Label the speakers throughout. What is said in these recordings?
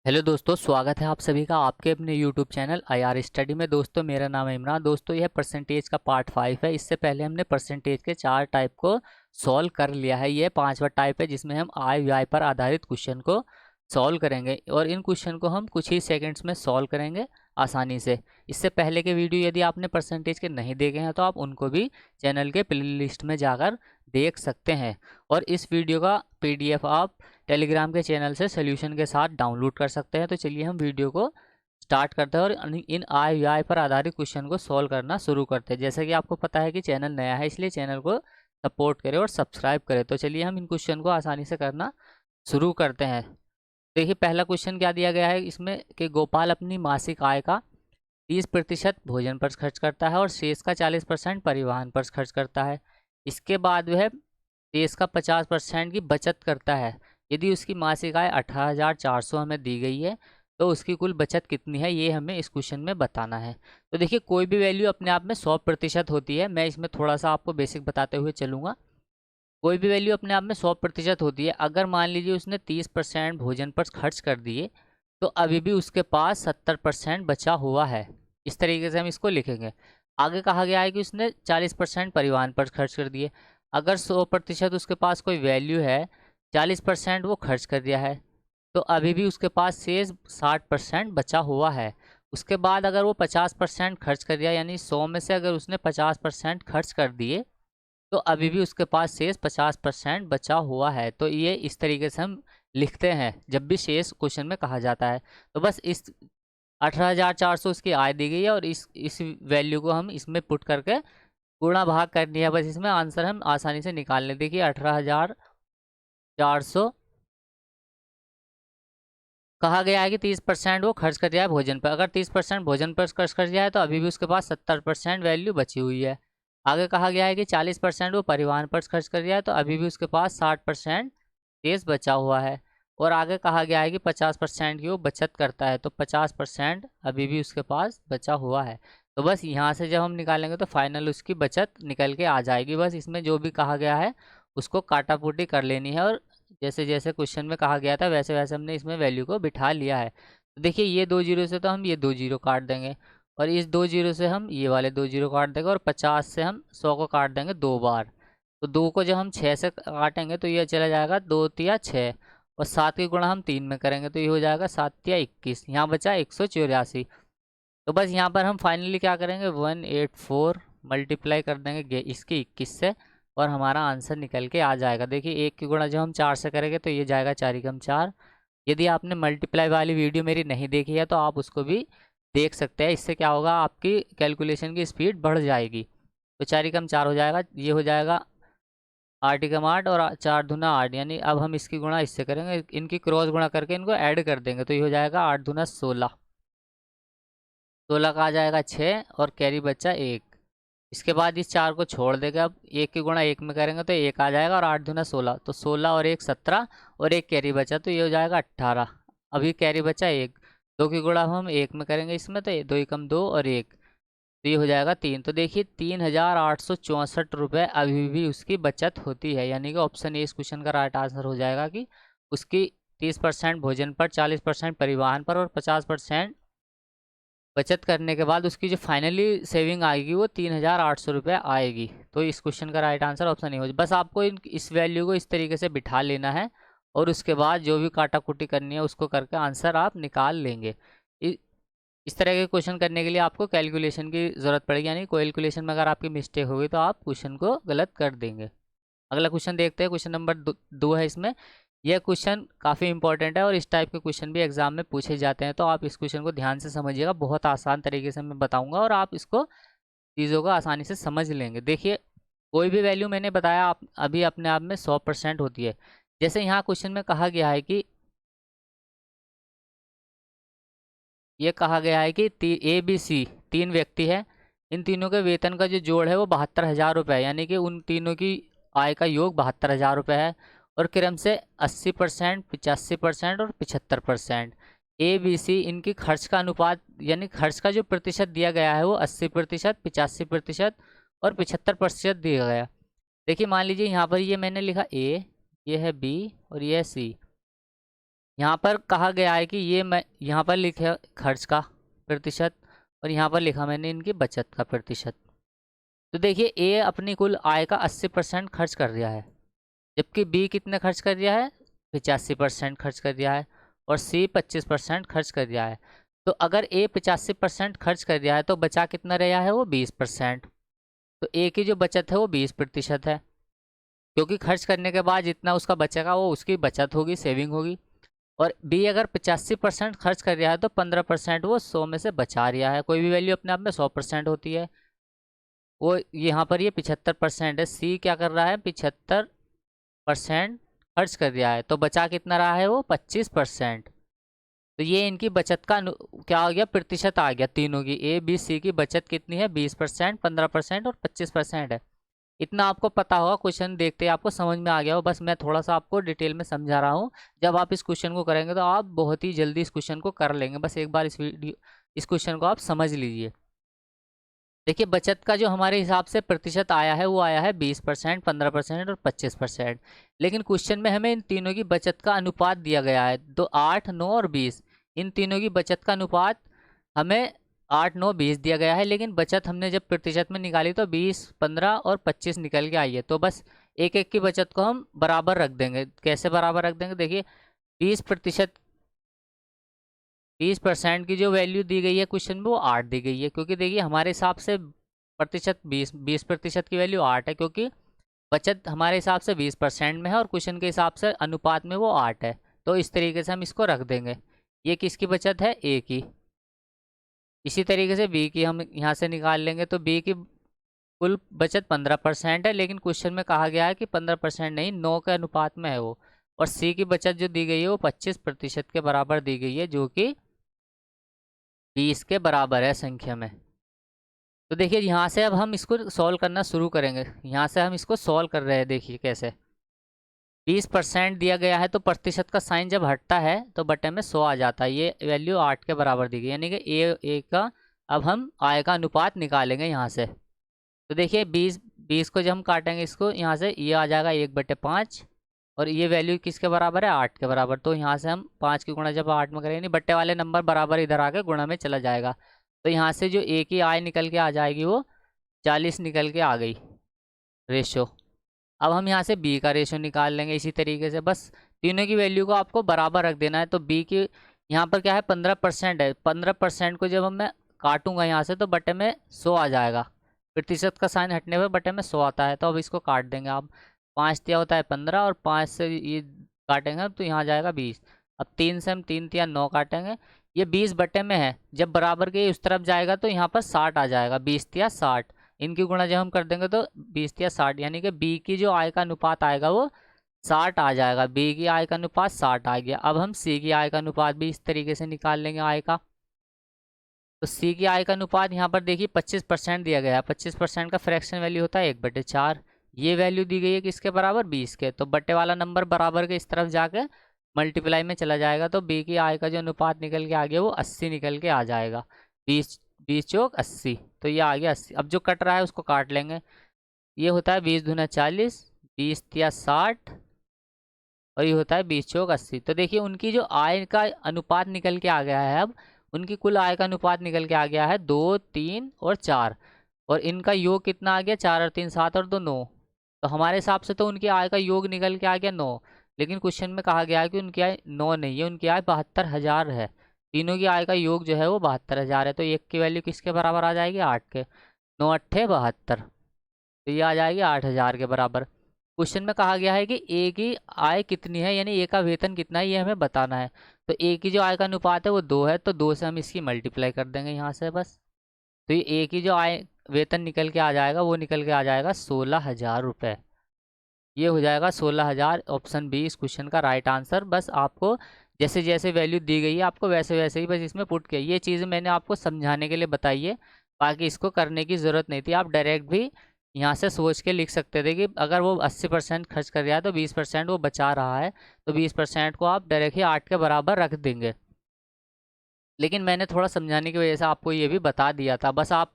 Speaker 1: Hello दोस्तों, स्वागत है आप सभी का आपके अपने यूट्यूब चैनल आईआर स्टडी में। दोस्तों मेरा नाम है इमरान। दोस्तों यह परसेंटेज का पार्ट 5 है। इससे पहले हमने परसेंटेज के 4 टाइप को सॉल्व कर लिया है। यह 5वां टाइप है जिसमें हम आय व्यय पर आधारित क्वेश्चन को सॉल्व करेंगे और इन क्वेश्चन को हम कुछ ही सेकंड्स में सॉल्व करेंगे आसानी से। इससे पहले के वीडियो यदि आपने परसेंटेज के नहीं देखे हैं तो आप उनको भी चैनल के प्ले लिस्ट में जाकर देख सकते हैं। और इस वीडियो का PDF आप टेलीग्राम के चैनल से सोल्यूशन के साथ डाउनलोड कर सकते हैं। तो चलिए हम वीडियो को स्टार्ट करते हैं और इन आय व्यय पर आधारित क्वेश्चन को सॉल्व करना शुरू करते हैं। जैसा कि आपको पता है कि चैनल नया है, इसलिए चैनल को सपोर्ट करें और सब्सक्राइब करें। तो चलिए हम इन क्वेश्चन को आसानी से करना शुरू करते हैं। देखिए पहला क्वेश्चन क्या दिया गया है इसमें कि गोपाल अपनी मासिक आय का 30% भोजन पर खर्च करता है और शेष का 40% परिवहन पर खर्च करता है। इसके बाद वह शेष का 50% की बचत करता है। यदि उसकी मासिक आय 18,400 हमें दी गई है तो उसकी कुल बचत कितनी है, ये हमें इस क्वेश्चन में बताना है। तो देखिए कोई भी वैल्यू अपने आप में 100% होती है। मैं इसमें थोड़ा सा आपको बेसिक बताते हुए चलूँगा। कोई भी वैल्यू अपने आप में 100% होती है। अगर मान लीजिए उसने 30% भोजन पर खर्च कर दिए तो अभी भी उसके पास 70% बचा हुआ है। इस तरीके से हम इसको लिखेंगे। आगे कहा गया है कि उसने 40% परिवहन पर खर्च कर दिए। अगर 100% उसके पास कोई वैल्यू है, 40% वो खर्च कर दिया है, तो अभी भी उसके पास शेष 60% बचा हुआ है। उसके बाद अगर वो 50% खर्च कर दिया, यानी 100 में से अगर उसने 50% खर्च कर दिए तो अभी भी उसके पास शेष 50% बचा हुआ है। तो ये इस तरीके से हम लिखते हैं जब भी शेष क्वेश्चन में कहा जाता है। तो बस इस 18,400 उसकी आय दी गई है और इस वैल्यू को हम इसमें पुट करके गुणा भाग कर दिया। बस इसमें आंसर हम आसानी से निकाल लें। देखिए 18,400 कहा गया है कि 30% वो खर्च कर दिया है भोजन पर। अगर 30% भोजन पर खर्च कर दिया है तो अभी भी उसके पास 70% वैल्यू बची हुई है। आगे कहा गया है कि 40% वो परिवहन पर खर्च कर दिया है तो अभी भी उसके पास 60% शेष बचा हुआ है। और आगे कहा गया है कि 50% की वो बचत करता है तो 50% अभी भी उसके पास बचा हुआ है। तो बस यहाँ से जब हम निकालेंगे तो फाइनल उसकी बचत निकल के आ जाएगी। बस इसमें जो भी कहा गया है उसको काटापुटी कर लेनी है और जैसे जैसे क्वेश्चन में कहा गया था वैसे वैसे हमने इसमें वैल्यू को बिठा लिया है। तो देखिए ये 2 जीरो से तो हम ये 2 जीरो काट देंगे और इस 2 जीरो से हम ये वाले 2 जीरो काट देंगे और 50 से हम 100 को काट देंगे 2 बार। तो 2 को जब हम 6 से काटेंगे तो ये चला जाएगा 2 तिया 6 और 7 की गुणा हम 3 में करेंगे तो ये हो जाएगा 7 तिया 21। यहाँ बचा 184। तो बस यहाँ पर हम फाइनली क्या करेंगे 184 मल्टीप्लाई कर देंगे इसकी 21 से और हमारा आंसर निकल के आ जाएगा। देखिए 1 की गुणा जब हम 4 से करेंगे तो ये जाएगा 4 एकम 4। यदि आपने मल्टीप्लाई वाली वीडियो मेरी नहीं देखी है तो आप उसको भी देख सकते हैं। इससे क्या होगा, आपकी कैलकुलेशन की स्पीड बढ़ जाएगी। तो 4 एकम 4 हो जाएगा, ये हो जाएगा 8 एकम 8 और 4 दूना 8। यानी अब हम इसकी गुणा इससे करेंगे, इनकी क्रॉस गुणा करके इनको ऐड कर देंगे तो ये हो जाएगा 8 दूना 16। 16 का आ जाएगा 6 और कैरी बच्चा 1। इसके बाद इस 4 को छोड़ देगा। अब 1 की गुणा 1 में करेंगे तो 1 आ जाएगा और 8 दूना 16, तो 16 और 1 17 और 1 कैरी बचा तो ये हो जाएगा 18। अभी कैरी बचा 1। 2 की गुणा हम 1 में करेंगे इसमें तो 2 एकम 2 और 1, तो ये हो जाएगा 3। तो देखिए 3,864 रुपये अभी भी उसकी बचत होती है। यानी कि ऑप्शन ए इस क्वेश्चन का राइट आंसर हो जाएगा कि उसकी 30% भोजन पर, 40% परिवहन पर और 50% बचत करने के बाद उसकी जो फाइनली सेविंग आएगी वो 3,800 रुपये आएगी। तो इस क्वेश्चन का राइट आंसर ऑप्शन नहीं हो। बस आपको इस वैल्यू को इस तरीके से बिठा लेना है और उसके बाद जो भी काटा कुटी करनी है उसको करके आंसर आप निकाल लेंगे। इ, इस तरह के क्वेश्चन करने के लिए आपको कैलकुलेशन की ज़रूरत पड़ेगी। यानी कैलकुलेशन में अगर आपकी मिस्टेक होगी तो आप क्वेश्चन को गलत कर देंगे। अगला क्वेश्चन देखते हैं। क्वेश्चन नंबर 2 है इसमें। यह क्वेश्चन काफ़ी इंपॉर्टेंट है और इस टाइप के क्वेश्चन भी एग्जाम में पूछे जाते हैं। तो आप इस क्वेश्चन को ध्यान से समझिएगा। बहुत आसान तरीके से मैं बताऊंगा और आप इसको चीज़ों को आसानी से समझ लेंगे। देखिए कोई भी वैल्यू मैंने बताया आप अभी अपने आप में 100% होती है। जैसे यहाँ क्वेश्चन में कहा गया है कि ये कहा गया है कि ABC 3 व्यक्ति है। इन तीनों के वेतन का जो जोड़ है वो 72,000 रुपये है। यानी कि उन तीनों की आय का योग 72,000 रुपये है और क्रम से 80%, 85% और 75%। ABC इनकी खर्च का अनुपात यानी खर्च का जो प्रतिशत दिया गया है वो 80%, 85% और 75% दिया गया। देखिए मान लीजिए यहाँ पर ये मैंने लिखा A, ये है B और ये है C। यहाँ पर कहा गया है कि ये मैं यहाँ पर लिखे खर्च का प्रतिशत और यहाँ पर लिखा मैंने इनकी बचत का प्रतिशत। तो देखिए ए अपनी कुल आय का 80% खर्च कर दिया है, जबकि बी कितने खर्च कर दिया है, 85% खर्च कर दिया है, और सी 25% खर्च कर दिया है। तो अगर ए 85% खर्च कर दिया है तो बचा कितना रहा है, वो 20%। तो ए की जो बचत है वो 20% है, क्योंकि खर्च करने के बाद जितना उसका बचेगा वो उसकी बचत होगी, सेविंग होगी। और बी अगर 85% खर्च कर रहा है तो 15% वो 100 में से बचा रहा है। कोई भी वैल्यू अपने आप में 100% होती है, वो यहाँ पर ये 75% है। सी क्या कर रहा है, 75% खर्च कर दिया है, तो बचा कितना रहा है, वो 25%। तो ये इनकी बचत का क्या हो गया, प्रतिशत आ गया तीनों की। ए बी सी की बचत कितनी है, 20%, 15% और 25% है। इतना आपको पता होगा, क्वेश्चन देखते ही आपको समझ में आ गया हो। बस मैं थोड़ा सा आपको डिटेल में समझा रहा हूँ। जब आप इस क्वेश्चन को करेंगे तो आप बहुत ही जल्दी इस क्वेश्चन को कर लेंगे। बस एक बार इस क्वेश्चन को आप समझ लीजिए। देखिए बचत का जो हमारे हिसाब से प्रतिशत आया है वो आया है 20%, 15% और 25%। लेकिन क्वेश्चन में हमें इन तीनों की बचत का अनुपात दिया गया है, तो 8, 9 और 20। इन तीनों की बचत का अनुपात हमें 8, 9, 20 दिया गया है, लेकिन बचत हमने जब प्रतिशत में निकाली तो 20, 15 और 25 निकल के आई है। तो बस एक एक की बचत को हम बराबर रख देंगे। कैसे बराबर रख देंगे, देखिए 20% 20% की जो वैल्यू दी गई है क्वेश्चन में वो 8 दी गई है, क्योंकि देखिए हमारे हिसाब से प्रतिशत 20% की वैल्यू 8 है, क्योंकि बचत हमारे हिसाब से 20% में है और क्वेश्चन के हिसाब से अनुपात में वो 8 है। तो इस तरीके से हम इसको रख देंगे। ये किसकी बचत है, ए की। इसी तरीके से बी की हम यहाँ से निकाल लेंगे, तो बी की कुल बचत 15% है, लेकिन क्वेश्चन में कहा गया है कि 15% नहीं, 9 के अनुपात में है वो। और सी की बचत जो दी गई है वो 25% के बराबर दी गई है, जो कि 20 के बराबर है संख्या में। तो देखिए यहाँ से अब हम इसको सॉल्व करना शुरू करेंगे। यहाँ से हम इसको सॉल्व कर रहे हैं, देखिए कैसे। 20% दिया गया है तो प्रतिशत का साइन जब हटता है तो बटे में 100 आ जाता है। ये वैल्यू 8 के बराबर दी गई, यानी कि ए का अब हम आय का अनुपात निकालेंगे यहाँ से। तो देखिए 20 को जब हम काटेंगे इसको यहाँ से, ये आ जाएगा 1/5, और ये वैल्यू किसके बराबर है, 8 के बराबर। तो यहाँ से हम 5 की गुणा जब 8 में करेंगे, नहीं बट्टे वाले नंबर बराबर इधर आके गुणा में चला जाएगा। तो यहाँ से जो ए की आय निकल के आ जाएगी वो 40 निकल के आ गई रेशो। अब हम यहाँ से बी का रेशो निकाल लेंगे इसी तरीके से। बस तीनों की वैल्यू को आपको बराबर रख देना है। तो बी की यहाँ पर क्या है, 15% है। 15% को जब मैं काटूंगा यहाँ से तो बटे में 100 आ जाएगा। प्रतिशत का साइन हटने पर बटे में 100 आता है। तो अब इसको काट देंगे आप। 5 दिया होता है 15, और 5 से ये काटेंगे तो यहाँ आ जाएगा 20। अब 3 से हम 3 तिया 9 काटेंगे, ये 20 बटे में है। जब बराबर के उस तरफ जाएगा तो यहाँ पर 60 आ जाएगा, 20 तिया 60। इनकी गुणा जब हम कर देंगे तो 20 तिया 60, यानी कि बी की जो आय का अनुपात आएगा वो 60 आ जाएगा। बी की आय का अनुपात 60 आ गया। अब हम सी की आय का अनुपात भी इस तरीके से निकाल लेंगे आय का। तो सी की आय का अनुपात यहाँ पर देखिए 25% दिया गया है। 25% का फ्रैक्शन वैल्यू होता है 1/4। ये वैल्यू दी गई है किसके बराबर, 20 के। तो बट्टे वाला नंबर बराबर के इस तरफ जाके मल्टीप्लाई में चला जाएगा। तो बी की आय का जो अनुपात निकल के आ गया वो 80 निकल के आ जाएगा। 20 चौक 80, तो ये आ गया 80। अब जो कट रहा है उसको काट लेंगे। ये होता है 20 दूना 40, 20 तिया 60, और ये होता है 20 चौक 80। तो देखिए उनकी जो आय का अनुपात निकल के आ गया है, अब उनकी कुल आय का अनुपात निकल के आ गया है 2, 3 और 4। और इनका योग कितना आ गया, 4 और 3 7 और 2 9। तो हमारे हिसाब से तो उनकी आय का योग निकल के आ गया 9। लेकिन क्वेश्चन में कहा गया है कि उनकी आय 9 नहीं है, उनकी आय 72,000 है। तीनों की आय का योग जो है वो 72,000 है। तो एक की वैल्यू किसके बराबर आ जाएगी, 8 के। 9 अट्ठे 72, तो ये आ जाएगी 8,000 के बराबर। क्वेश्चन में कहा गया है कि ए की आय कितनी है, यानी ए का वेतन कितना है ये हमें बताना है। तो ए की जो आय का अनुपात है वो 2 है, तो 2 से हम इसकी मल्टीप्लाई कर देंगे यहाँ से बस। तो ये ए की जो आय वेतन निकल के आ जाएगा वो निकल के आ जाएगा 16,000 रुपये। ये हो जाएगा 16,000। ऑप्शन बी इस क्वेश्चन का राइट आंसर। बस आपको जैसे जैसे वैल्यू दी गई है आपको वैसे वैसे ही बस इसमें पुट किया। ये चीज़ मैंने आपको समझाने के लिए बताई है, बाकी इसको करने की ज़रूरत नहीं थी। आप डायरेक्ट भी यहाँ से सोच के लिख सकते थे कि अगर वो 80% खर्च कर रहा है तो 20% वो बचा रहा है, तो 20% को आप डायरेक्ट ही 8 के बराबर रख देंगे। लेकिन मैंने थोड़ा समझाने की वजह से आपको ये भी बता दिया था। बस आप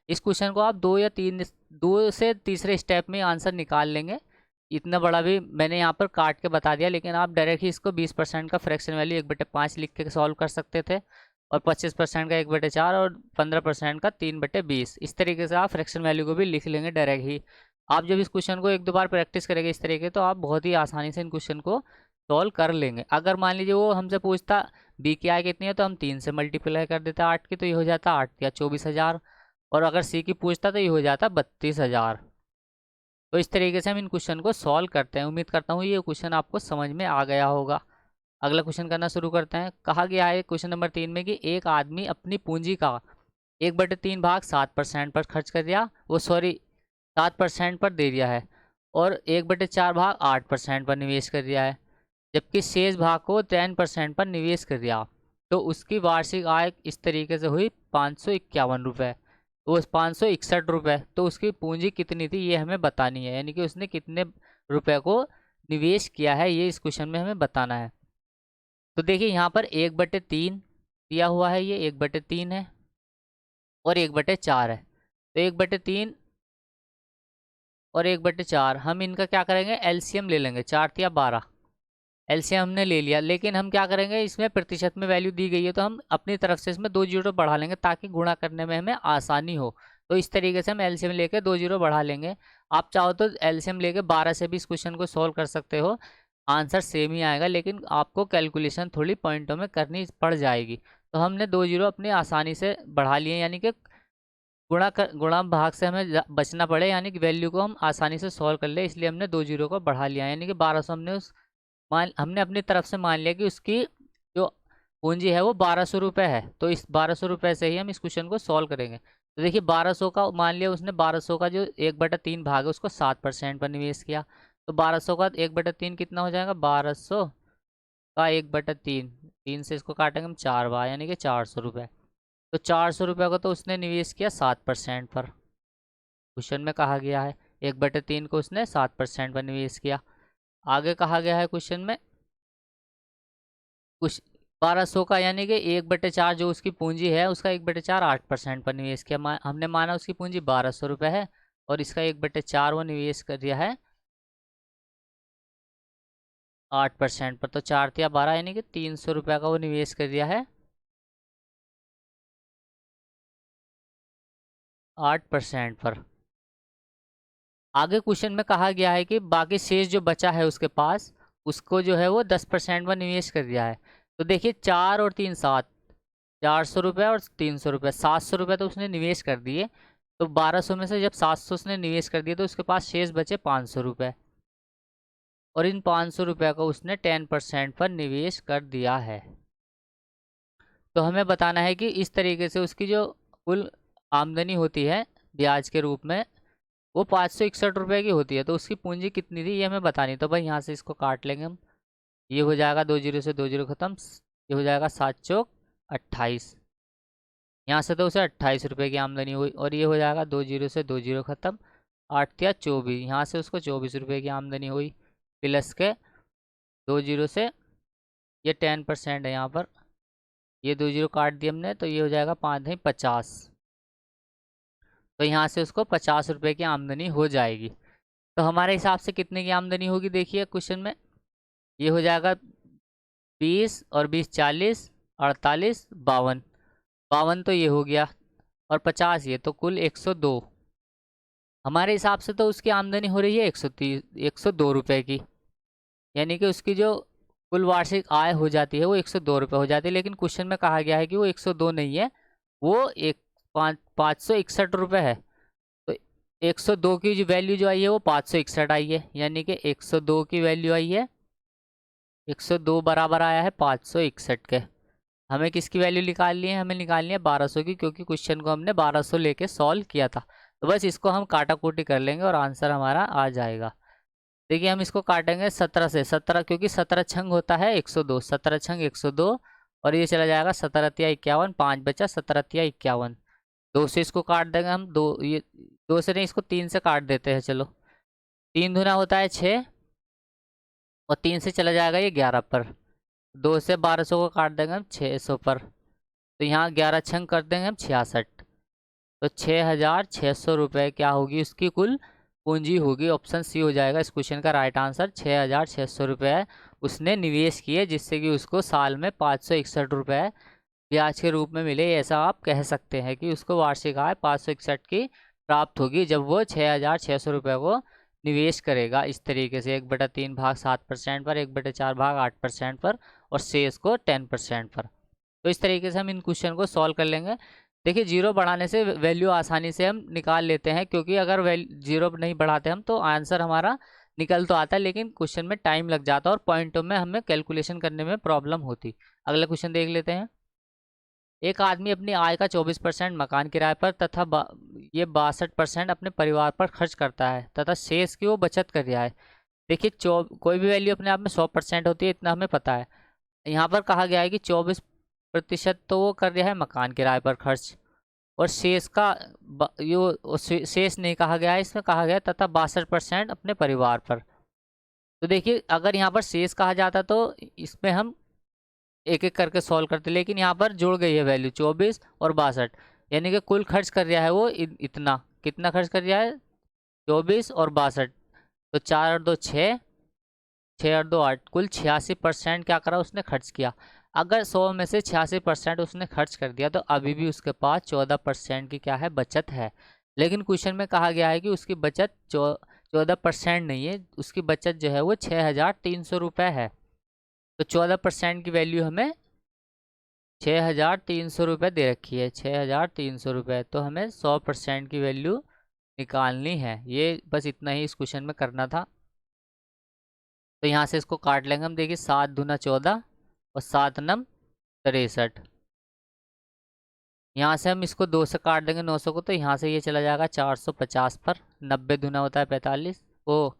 Speaker 1: इस क्वेश्चन को आप 2 से तीसरे स्टेप में आंसर निकाल लेंगे। इतना बड़ा भी मैंने यहाँ पर काट के बता दिया, लेकिन आप डायरेक्ट ही इसको 20% का फ्रैक्शन वैल्यू 1/5 लिख के सॉल्व कर सकते थे, और 25% का 1/4 और 15% का 3/20। इस तरीके से आप फ्रैक्शन वैल्यू को भी लिख लेंगे डायरेक्ट ही। आप जब इस क्वेश्चन को 1-2 बार प्रैक्टिस करेंगे इस तरीके, तो आप बहुत ही आसानी से इन क्वेश्चन को सॉल्व कर लेंगे। अगर मान लीजिए वो हमसे पूछता बी की आय कितनी है, तो हम 3 से मल्टीप्लाई कर देते 8 की, तो ये हो जाता 8 या 24,000। और अगर सी की पूछता तो ये हो जाता 32,000। तो इस तरीके से हम इन क्वेश्चन को सॉल्व करते हैं। उम्मीद करता हूँ ये क्वेश्चन आपको समझ में आ गया होगा। अगला क्वेश्चन करना शुरू करते हैं। कहा गया है क्वेश्चन नंबर 3 में कि एक आदमी अपनी पूंजी का 1/3 भाग 7% पर खर्च कर दिया, 7% पर दे दिया है, और 1/4 भाग 8% पर निवेश कर दिया है, जबकि शेष भाग को 10% पर निवेश कर दिया। तो उसकी वार्षिक आय इस तरीके से हुई 551 रुपये, तो उस 561 रुपये। तो उसकी पूंजी कितनी थी ये हमें बतानी है, यानी कि उसने कितने रुपए को निवेश किया है ये इस क्वेश्चन में हमें बताना है। तो देखिए यहाँ पर 1/3 दिया हुआ है, ये 1/3 है और 1/4 है। तो 1/3 और 1/4 हम इनका क्या करेंगे, एलसीएम ले लेंगे। 4×12 एलसीएम हमने ले लिया, लेकिन हम क्या करेंगे, इसमें प्रतिशत में वैल्यू दी गई है तो हम अपनी तरफ से इसमें 2 जीरो बढ़ा लेंगे ताकि गुणा करने में हमें आसानी हो। तो इस तरीके से हम एलसीएम लेके 2 जीरो बढ़ा लेंगे। आप चाहो तो एलसीएम लेके 12 से भी इस क्वेश्चन को सॉल्व कर सकते हो, आंसर सेम ही आएगा, लेकिन आपको कैलकुलेशन थोड़ी पॉइंटों में करनी पड़ जाएगी। तो हमने 2 जीरो अपनी आसानी से बढ़ा लिए, यानी कि गुणा भाग से हमें बचना पड़े, यानी कि वैल्यू को हम आसानी से सॉल्व कर ले, इसलिए हमने 2 जीरो को बढ़ा लिया। यानी कि 1200 हमने अपनी तरफ से मान लिया कि उसकी जो पूंजी है वो 1200 रुपये है। तो इस 1200 रुपये से ही हम इस क्वेश्चन को सॉल्व करेंगे। तो देखिए 1200 का मान लिया उसने, 1200 का जो 1/3 भाग है उसको 7% पर निवेश किया। तो 1200 का 1/3 कितना हो जाएगा, 1200 का 1/3, 3 से इसको काटेंगे हम 4 बार, यानी कि 400 रुपये। तो 400 रुपये को तो उसने निवेश किया 7% पर। क्वेश्चन में कहा गया है 1/3 को उसने 7% पर निवेश किया। आगे कहा गया है क्वेश्चन में कुछ 1200 का, यानी कि 1/4 जो उसकी पूंजी है उसका 1/4 8% पर निवेश किया। हमने माना उसकी पूंजी 1200 रुपये है और इसका 1/4 वो निवेश कर दिया है 8% पर। तो 4×12 यानी कि 300 रुपये का वो निवेश कर दिया है 8% पर। आगे क्वेश्चन में कहा गया है कि बाकी शेष जो बचा है उसके पास, उसको जो है वो 10% में निवेश कर दिया है। तो देखिए 4 और 3 7, 400 रुपये और 300 रुपये, 700 रुपये तो उसने निवेश कर दिए। तो 1200 में से जब 700 उसने निवेश कर दिए तो उसके पास शेष बचे 500 रुपये, और इन 500 रुपये को उसने 10% पर निवेश कर दिया है। तो हमें बताना है कि इस तरीके से उसकी जो कुल आमदनी होती है ब्याज के रूप में वो 561 रुपये की होती है। तो उसकी पूंजी कितनी थी ये हमें बतानी। तो भाई यहाँ से इसको काट लेंगे हम, ये हो जाएगा 2 जीरो से 2 जीरो ख़त्म, ये हो जाएगा 7 चौक 28। यहाँ से तो उसे 28 रुपये की आमदनी हुई, और ये हो जाएगा 2 जीरो से 2 जीरो ख़त्म, 8 या 24, यहाँ से उसको 24 रुपये की आमदनी हुई। प्लस के 2 जीरो से ये 10% है यहाँ पर, ये 2 जीरो काट दिए हमने, तो ये हो जाएगा 5×50। तो यहाँ से उसको 50 रुपये की आमदनी हो जाएगी। तो हमारे हिसाब से कितने की आमदनी होगी देखिए क्वेश्चन में, ये हो जाएगा 20 और 20 40, 48 52, 52 तो ये हो गया, और 50 ये, तो कुल 102। हमारे हिसाब से तो उसकी आमदनी हो रही है 102 रुपये की, यानी कि उसकी जो कुल वार्षिक आय हो जाती है वो 102 रुपये हो जाती है। लेकिन क्वेश्चन में कहा गया है कि वो 102 नहीं है, वो 561 रुपये है। तो 102 की जो वैल्यू जो आई है वो 561 आई है, यानी कि 102 की वैल्यू आई है 102 बराबर आया है 561 के। हमें किसकी वैल्यू निकालनी है, हमें निकालनी है 1200 की, क्योंकि क्वेश्चन को हमने 1200 लेके सॉल्व किया था। तो बस इसको हम काटाकूटी कर लेंगे और आंसर हमारा आ जाएगा। देखिए हम इसको काटेंगे 17 से, 17 क्योंकि 17 छंग होता है 102, 17 छंग 102, और ये चला जाएगा 17×51, 5 बचा 17×51। 2 से इसको काट देंगे हम, 2 ये 2 से नहीं, इसको 3 से काट देते हैं। चलो 3 दूना होता है 6, और 3 से चला जाएगा ये 11 पर। 2 से 1200 को काट देंगे हम 600 पर, तो यहाँ 11 छंग कर देंगे हम 66। तो 6,600 रुपये क्या होगी उसकी कुल पूंजी होगी, ऑप्शन सी हो जाएगा इस क्वेश्चन का राइट आंसर। 6,600 रुपये उसने निवेश किए, जिससे कि उसको साल में 561 रुपये ब्याज के रूप में मिले। ऐसा आप कह सकते हैं कि उसको वार्षिक आय 561 की प्राप्त होगी जब वो 6,600 रुपये को निवेश करेगा। इस तरीके से 1/3 भाग 7% पर, 1/4 भाग 8% पर, और शेष को 10% पर। तो इस तरीके से हम इन क्वेश्चन को सॉल्व कर लेंगे। देखिए, जीरो बढ़ाने से वैल्यू आसानी से हम निकाल लेते हैं, क्योंकि अगर जीरो नहीं बढ़ाते हम तो आंसर हमारा निकल तो आता है, लेकिन क्वेश्चन में टाइम लग जाता है और पॉइंटों में हमें कैलकुलेशन करने में प्रॉब्लम होती। अगला क्वेश्चन देख लेते हैं। एक आदमी अपनी आय का 24% मकान किराए पर तथा ये 62% अपने परिवार पर खर्च करता है तथा शेष की वो बचत कर रहा है। देखिए, कोई भी वैल्यू अपने आप में 100% होती है, इतना हमें पता है। यहाँ पर कहा गया है कि 24% तो वो कर रहा है मकान किराए पर खर्च, और शेष का शेष नहीं कहा गया है, इसमें कहा गया तथा 62% अपने परिवार पर। तो देखिए, अगर यहाँ पर शेष कहा जाता तो इसमें हम एक एक करके सॉल्व करते, लेकिन यहाँ पर जुड़ गई है वैल्यू 24 और 62, यानी कि कुल खर्च कर रहा है वो इतना। कितना खर्च कर रहा है? 24 और 62। तो 4 और 2 6, 6 और 2 8, कुल 86% क्या करा उसने खर्च किया। अगर 100 में से 86% उसने खर्च कर दिया तो अभी भी उसके पास 14% की क्या है, बचत है। लेकिन क्वेश्चन में कहा गया है कि उसकी बचत 14% नहीं है, उसकी बचत जो है वो 6,300 रुपये है। तो 14% की वैल्यू हमें 6,300 रुपये दे रखी है, 6,300 रुपये। तो हमें 100% की वैल्यू निकालनी है। ये बस इतना ही इस क्वेश्चन में करना था। तो यहाँ से इसको काट लेंगे हम। देखिए, 7 दूना 14 और 7 नम 63। यहाँ से हम इसको 2 से काट देंगे 900 को, तो यहाँ से ये चला जाएगा 450 पर। 90 दूना होता है 45, ओ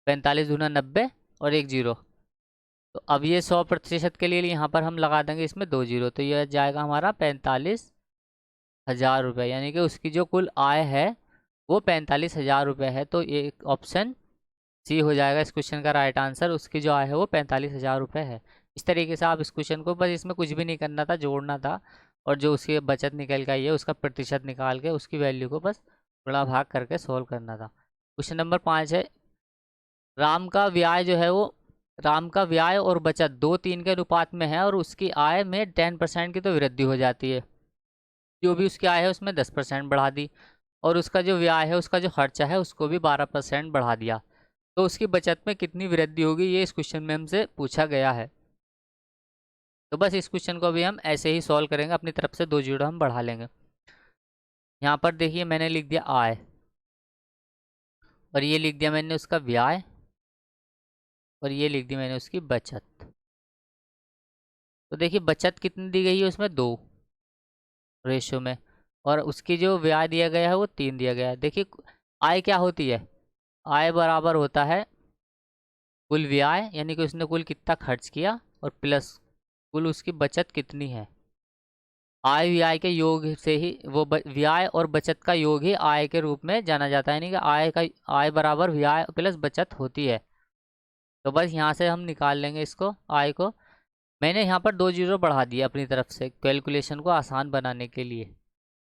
Speaker 1: 45 दूना 90 और 1 जीरो। तो अब ये 100% के लिए यहाँ पर हम लगा देंगे इसमें 2 जीरो, तो ये जाएगा हमारा 45,000 रुपये, यानी कि उसकी जो कुल आय है वो 45,000 रुपये है। तो ये ऑप्शन सी हो जाएगा इस क्वेश्चन का राइट आंसर। उसकी जो आय है वो 45,000 रुपये है। इस तरीके से आप इस क्वेश्चन को, बस इसमें कुछ भी नहीं करना था, जोड़ना था, और जो उसकी बचत निकल गई है उसका प्रतिशत निकाल के उसकी वैल्यू को बस गुणा भाग करके सोल्व करना था। क्वेश्चन नंबर 5 है। राम का व्यय जो है वो, राम का व्यय और बचत 2:3 के अनुपात में है, और उसकी आय में 10% की तो वृद्धि हो जाती है। जो भी उसकी आय है उसमें 10% बढ़ा दी, और उसका जो व्यय है, उसका जो खर्चा है, उसको भी 12% बढ़ा दिया। तो उसकी बचत में कितनी वृद्धि होगी, ये इस क्वेश्चन में हमसे पूछा गया है। तो बस इस क्वेश्चन को भी हम ऐसे ही सॉल्व करेंगे, अपनी तरफ से 2 जीरो हम बढ़ा लेंगे। यहाँ पर देखिए, मैंने लिख दिया आय, और ये लिख दिया मैंने उसका व्यय, और ये लिख दी मैंने उसकी बचत। तो देखिए, बचत कितनी दी गई है उसमें 2 रेशो में, और उसकी जो व्यय दिया गया है वो 3 दिया गया है। देखिए, आय क्या होती है? आय बराबर होता है कुल व्यय, यानी कि उसने कुल कितना खर्च किया, और प्लस कुल उसकी बचत कितनी है। आय व्यय के योग से ही वो व्यय और बचत का योग ही आय के रूप में जाना जाता है, यानी कि आय बराबर व्यय प्लस बचत होती है। तो बस यहाँ से हम निकाल लेंगे इसको, आय को। मैंने यहाँ पर 2 जीरो बढ़ा दिया अपनी तरफ से कैलकुलेशन को आसान बनाने के लिए।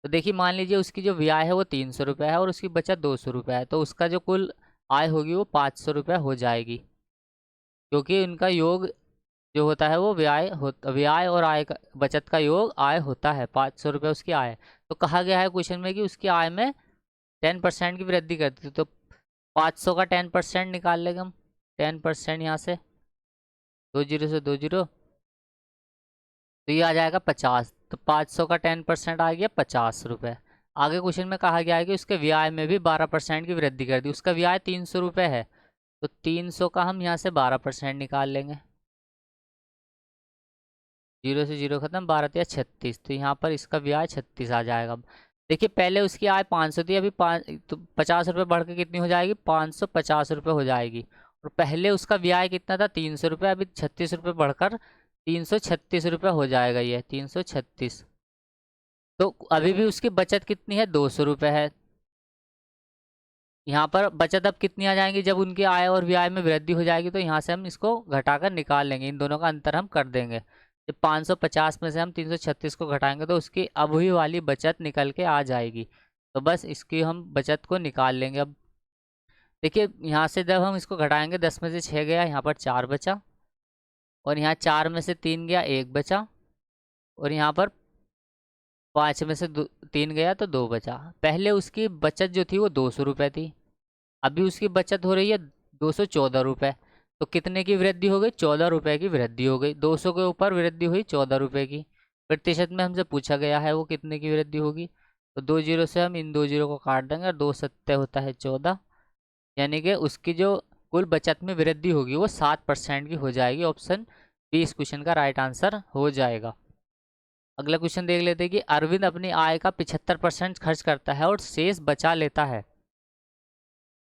Speaker 1: तो देखिए, मान लीजिए उसकी जो व्यय है वो 300 रुपये है और उसकी बचत 200 रुपये है, तो उसका जो कुल आय होगी वो 500 रुपये हो जाएगी, क्योंकि उनका योग जो होता है वो व्यय और आय का, बचत का योग आय होता है। 500 रुपये उसकी आय है। तो कहा गया है क्वेश्चन में कि उसकी आय में 10% की वृद्धि करती है, तो 500 का 10% निकाल लेंगे हम। 10% यहाँ से 2 जीरो से 2 जीरो, तो ये आ जाएगा 50। तो 500 का 10% आ गया 50 रुपये। आगे क्वेश्चन में कहा गया है कि उसके व्यय में भी 12% की वृद्धि कर दी। उसका व्यय 300 रुपये है, तो 300 का हम यहाँ से 12% निकाल लेंगे। 0 से 0 खत्म, 12 या 36, तो यहाँ पर इसका व्यय 36 आ जाएगा। देखिए, पहले उसकी आय 500 थी, अभी 50 रुपये बढ़ के कितनी हो जाएगी? 550 रुपये हो जाएगी। और पहले उसका व्यय कितना था? 300 रुपये, अभी 36 रुपये बढ़कर 336 रुपये हो जाएगा, ये 336। तो अभी भी उसकी बचत कितनी है? 200 रुपये है। यहाँ पर बचत अब कितनी आ जाएंगी? जब उनकी आय और व्यय में वृद्धि हो जाएगी, तो यहाँ से हम इसको घटाकर निकाल लेंगे, इन दोनों का अंतर हम कर देंगे। जब 550 में से हम 336 को घटाएंगे तो उसकी अभी वाली बचत निकल के आ जाएगी। तो बस इसकी हम बचत को निकाल लेंगे अब। देखिए यहाँ से जब हम इसको घटाएंगे 10 में से 6 गया, यहाँ पर 4 बचा, और यहाँ 4 में से 3 गया, 1 बचा, और यहाँ पर 5 में से 3 गया तो 2 बचा। पहले उसकी बचत जो थी वो 200 रुपये थी, अभी उसकी बचत हो रही है 214 रुपये। तो कितने की वृद्धि हो गई? 14 रुपये की वृद्धि हो गई। 200 के ऊपर वृद्धि हुई 14 रुपये की। प्रतिशत में हमसे पूछा गया है वो कितने की वृद्धि होगी, तो 2 जीरो से हम इन 2 जीरो को काट देंगे और 2 सत्ते होता है 14, यानी कि उसकी जो कुल बचत में वृद्धि होगी वो 7% की हो जाएगी। ऑप्शन बी इस क्वेश्चन का राइट आंसर हो जाएगा। अगला क्वेश्चन देख लेते हैं कि अरविंद अपनी आय का 75% खर्च करता है और शेष बचा लेता है।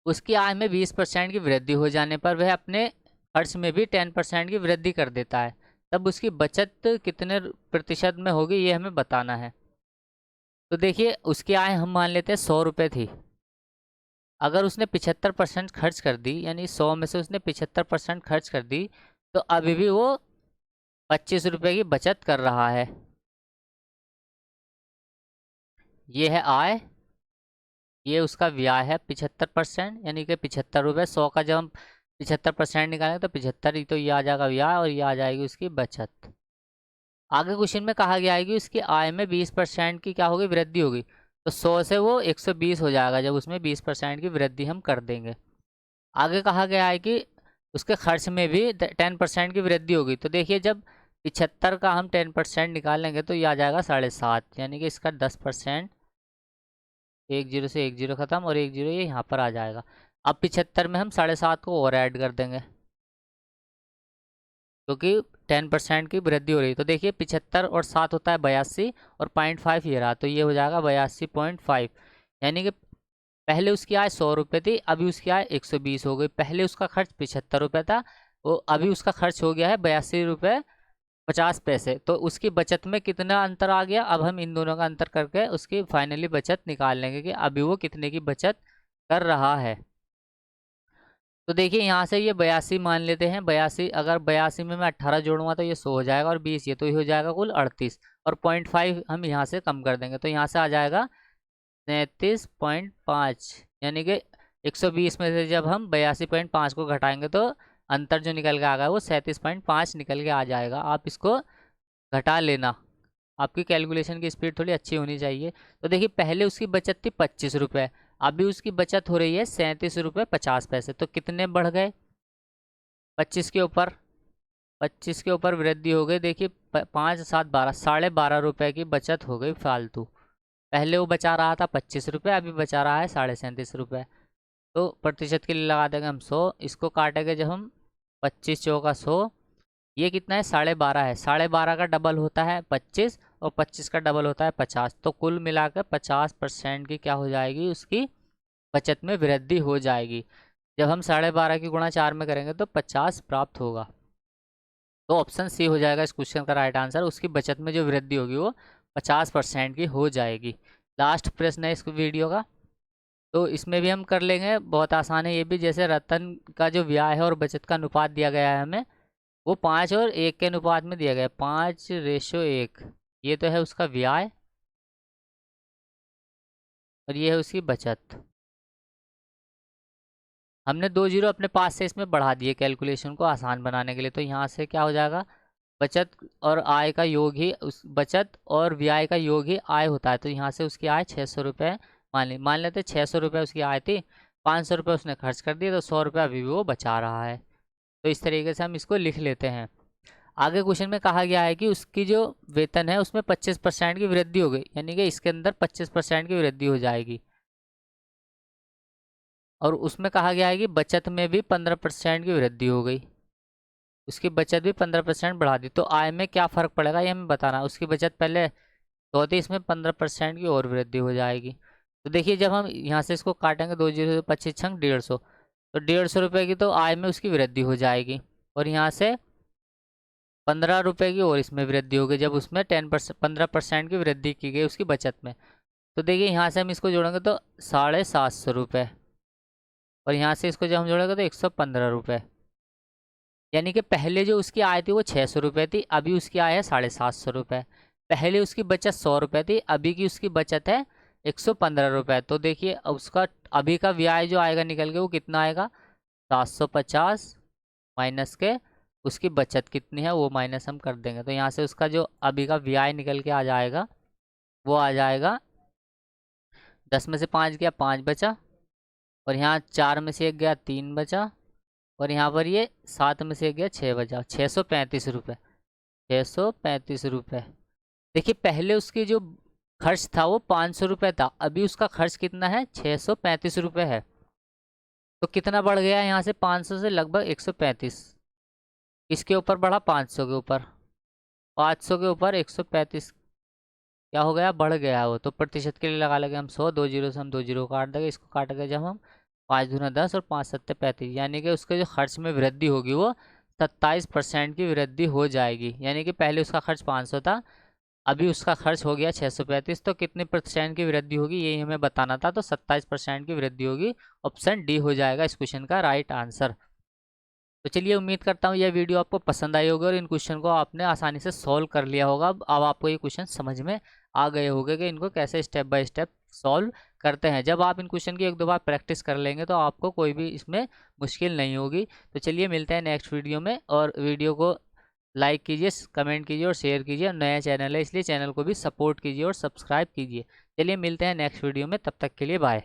Speaker 1: उसकी आय में 20% की वृद्धि हो जाने पर वह अपने खर्च में भी 10% की वृद्धि कर देता है, तब उसकी बचत कितने प्रतिशत में होगी ये हमें बताना है। तो देखिए उसकी आय हम मान लेते हैं 100 रुपये थी। अगर उसने 75% खर्च कर दी, यानी 100 में से उसने 75% खर्च कर दी, तो अभी भी वो 25 रुपये की बचत कर रहा है। ये है आय, ये उसका व्यय है 75%, यानी कि 75 रुपये। 100 का जब हम 75% निकालेंगे तो 75 ही, तो ये आ जाएगा व्यय और ये आ जाएगी उसकी बचत। आगे क्वेश्चन में कहा गया है कि उसकी आय में 20% की क्या होगी? वृद्धि होगी। तो 100 से वो 120 हो जाएगा जब उसमें 20% की वृद्धि हम कर देंगे। आगे कहा गया है कि उसके खर्च में भी 10% की वृद्धि होगी। तो देखिए जब 75 का हम 10% निकालेंगे तो ये आ जाएगा 7.5, यानी कि इसका 10%। 1 जीरो से 1 जीरो खत्म और 1 जीरो ये यहाँ पर आ जाएगा। अब 75 में हम 7.5 को और ऐड कर देंगे क्योंकि 10% की वृद्धि हो रही है। तो देखिए 75 और 7 होता है 82 और 0.5 ये रहा, तो ये हो जाएगा 82.5, यानी कि पहले उसकी आय 100 रुपये थी, अभी उसकी आय 120 हो गई। पहले उसका खर्च 75 रुपये था, वो अभी उसका खर्च हो गया है 82 रुपये 50 पैसे। तो उसकी बचत में कितना अंतर आ गया? अब हम इन दोनों का अंतर करके उसकी फाइनली बचत निकाल लेंगे कि अभी वो कितने की बचत कर रहा है। तो देखिए यहाँ से ये 82 मान लेते हैं। 82, अगर 82 में मैं 18 जोड़ूंगा तो ये 100 हो जाएगा और 20 ये, तो ये हो जाएगा कुल 38, और 0.5 हम यहाँ से कम कर देंगे तो यहाँ से आ जाएगा 37.5, यानी कि 120 में से जब हम 82.5 को घटाएंगे तो अंतर जो निकल के आ गया वो 37.5 निकल के आ जाएगा। आप इसको घटा लेना, आपकी कैलकुलेशन की स्पीड थोड़ी अच्छी होनी चाहिए। तो देखिए पहले उसकी बचत थी 25 रुपये, अभी उसकी बचत हो रही है 37 रुपये 50 पैसे। तो कितने बढ़ गए? 25 के ऊपर 25 के ऊपर वृद्धि हो गई। देखिए 5 7 12, 12.5 रुपये की बचत हो गई फालतू। पहले वो बचा रहा था 25 रुपये, अभी बचा रहा है 37.5 रुपये। तो प्रतिशत के लिए लगा देंगे हम 100, इसको काटेंगे जब हम 25 चौका 100, ये कितना है? 12.5 है। 12.5 का डबल होता है 25 और 25 का डबल होता है 50, तो कुल मिलाकर 50% की क्या हो जाएगी? उसकी बचत में वृद्धि हो जाएगी। जब हम 12.5 की गुणा 4 में करेंगे तो 50 प्राप्त होगा। तो ऑप्शन सी हो जाएगा इस क्वेश्चन का राइट आंसर। उसकी बचत में जो वृद्धि होगी वो 50% की हो जाएगी। लास्ट प्रश्न है इस वीडियो का, तो इसमें भी हम कर लेंगे, बहुत आसान है ये भी। जैसे रतन का जो व्यय है और बचत का अनुपात दिया गया है हमें, वो 5 और 1 के अनुपात में दिया गया है, 5:1। ये तो है उसका व्यय और ये है उसकी बचत। हमने 2 जीरो अपने पास से इसमें बढ़ा दिए कैलकुलेशन को आसान बनाने के लिए। तो यहाँ से क्या हो जाएगा? बचत और आय का योग ही उस बचत और व्यय का योग ही आय होता है। तो यहाँ से उसकी आय 600 रुपये मान लेते 600 रुपये उसकी आय थी, 500 रुपये उसने खर्च कर दिए, तो 100 रुपये अभी भी वो बचा रहा है। तो इस तरीके से हम इसको लिख लेते हैं। आगे क्वेश्चन में कहा गया है कि उसकी जो वेतन है उसमें 25% की वृद्धि हो गई, यानी कि इसके अंदर 25% की वृद्धि हो जाएगी। और उसमें कहा गया है कि बचत में भी 15% की वृद्धि हो गई, उसकी बचत भी 15% बढ़ा दी। तो आय में क्या फ़र्क पड़ेगा ये हमें बताना। उसकी बचत पहले तो थी, इसमें 15% की और वृद्धि हो जाएगी। तो देखिए जब हम यहाँ से इसको काटेंगे 2 जीरो 25 छंग 150, तो 150 रुपये की तो आय में उसकी वृद्धि हो जाएगी। और यहाँ से 15 रुपये की और इसमें वृद्धि हो गई जब उसमें 15% की वृद्धि की गई उसकी बचत में। तो देखिए यहाँ से हम इसको जोड़ेंगे तो 750 रुपये, और यहाँ से इसको जब हम जोड़ेंगे तो 115 रुपये, यानी कि पहले जो उसकी आय थी वो 600 रुपये थी, अभी उसकी आय है 750 रुपये। पहले उसकी बचत 100 रुपये थी, अभी की उसकी बचत है 115 रुपये। तो देखिए उसका अभी का ब्याज जो आएगा निकल के वो कितना आएगा, 750 माइनस के उसकी बचत कितनी है वो माइनस हम कर देंगे। तो यहाँ से उसका जो अभी का ब्याज निकल के आ जाएगा वो आ जाएगा 10 में से 5 गया 5 बचा, और यहाँ 4 में से 1 गया 3 बचा, और यहाँ पर ये 7 में से 1 गया 6 बचा। 635 रुपये, 635 रुपये। देखिए पहले उसकी जो खर्च था वो 500 रुपये था, अभी उसका खर्च कितना है, 635 रुपये है। तो कितना बढ़ गया है यहाँ से, 500 से लगभग 135। इसके ऊपर बढ़ा 500 के ऊपर, 500 के ऊपर 135, क्या हो गया, बढ़ गया है वो। तो प्रतिशत के लिए लगा लगे हम 100, 2 जीरो से हम 2 जीरो काट देंगे, इसको काट के जब हम 5 दूना 10 और 5 सत्ते 35, यानी कि उसके जो खर्च में वृद्धि होगी वो 27% की वृद्धि हो जाएगी। यानी कि पहले उसका खर्च 500 था, अभी उसका खर्च हो गया 635, तो कितने % की वृद्धि होगी यही हमें बताना था। तो 27% की वृद्धि होगी। ऑप्शन डी हो जाएगा इस क्वेश्चन का राइट आंसर। तो चलिए उम्मीद करता हूँ यह वीडियो आपको पसंद आई होगी और इन क्वेश्चन को आपने आसानी से सॉल्व कर लिया होगा। अब आपको ये क्वेश्चन समझ में आ गए होंगे कि इनको कैसे स्टेप बाय स्टेप सॉल्व करते हैं। जब आप इन क्वेश्चन की 1-2 बार प्रैक्टिस कर लेंगे तो आपको कोई भी इसमें मुश्किल नहीं होगी। तो चलिए मिलते हैं नेक्स्ट वीडियो में, और वीडियो को लाइक कीजिए, कमेंट कीजिए और शेयर कीजिए। नया चैनल है इसलिए चैनल को भी सपोर्ट कीजिए और सब्सक्राइब कीजिए। चलिए मिलते हैं नेक्स्ट वीडियो में, तब तक के लिए बाय।